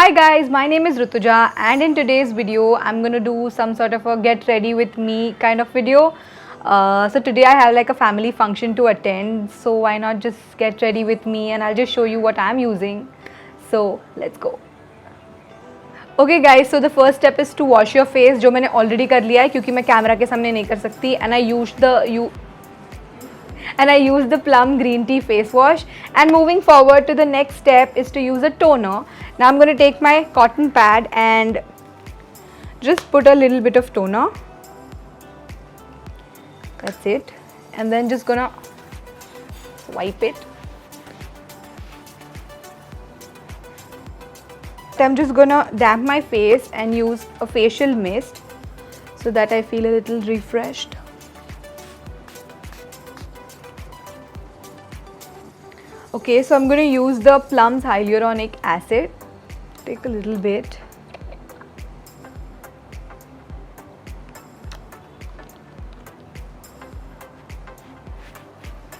Hi guys, my name is Rutuja and in today's video I'm gonna do some sort of a get ready with me kind of video. So today I have like a family function to attend, so why not just get ready with me and I'll just show you what I'm using. So let's go. Okay guys, so the first step is to wash your face, जो मैंने already कर लिया है क्योंकि मैं camera के सामने नहीं कर सकती, and I use the Plum green tea face wash. And moving forward to the next step is to use a toner. Now I'm going to take my cotton pad and just put a little bit of toner. That's it. And then just gonna wipe it. I'm just gonna damp my face and use a facial mist so that I feel a little refreshed. Okay, so I'm going to use the Plum's hyaluronic acid. Take a little bit.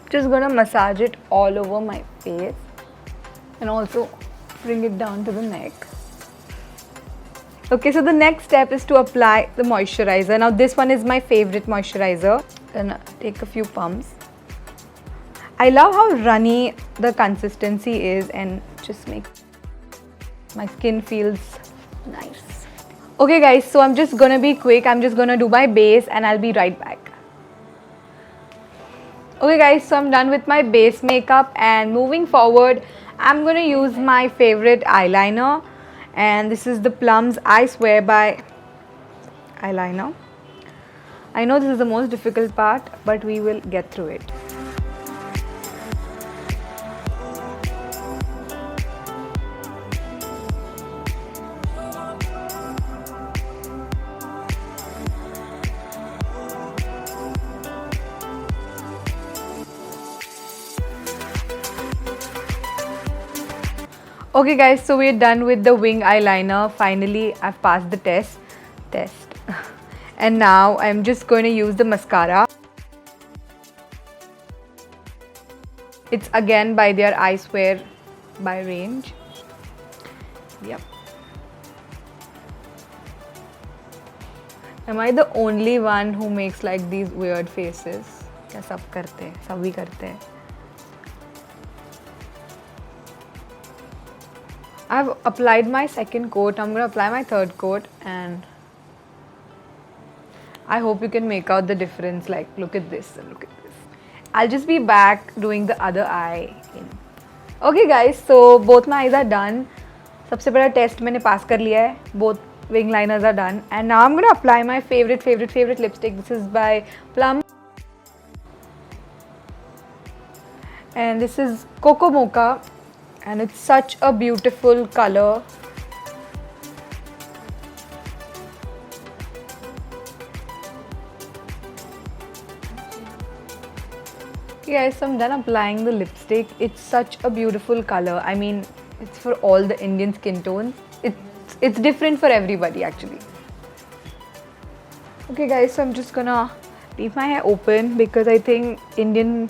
Just going to massage it all over my face and also bring it down to the neck. Okay, so the next step is to apply the moisturizer. Now this one is my favorite moisturizer. Then take a few pumps. I love how runny the consistency is and just makes my skin feels nice. Okay guys, so I'm just gonna be quick. I'm just gonna do my base and I'll be right back. Okay guys, so I'm done with my base makeup and moving forward, I'm gonna use my favorite eyeliner, and this is the Plum's I Swear By eyeliner. I know this is the most difficult part, but we will get through it. Okay guys, so we're done with the wing eyeliner. Finally, I've passed the test. And now I'm just going to use the mascara. It's again by their I Swear By range. Yep. Am I the only one who makes like these weird faces? क्या सब करते हैं, सभी करते हैं. I've applied my second coat. I'm going to apply my third coat and I hope you can make out the difference. Like, look at this and look at this. I'll just be back doing the other eye. Okay guys, so both my eyes are done. सबसे बड़ा test मैंने pass कर लिया है. Both wing liners are done. And now I'm going to apply my favorite lipstick. This is by Plum. And this is Cocoa Mocha. And it's such a beautiful color. Okay guys, so I'm done applying the lipstick. It's such a beautiful color. I mean, it's for all the Indian skin tones. It's different for everybody actually. Okay guys, so I'm just gonna leave my hair open because I think Indian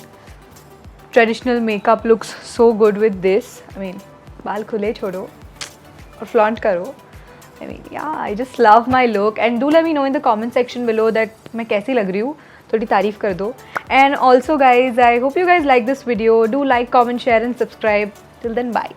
traditional makeup looks so good with this. I mean, बाल खुले छोड़ो और flaunt करो. I mean, yeah, I just love my look and do let me know in the comment section below that मैं कैसी लग रही हूँ. थोड़ी तारीफ कर दो. And also guys, I hope you guys like this video. Do like, comment, share and subscribe. Till then, bye.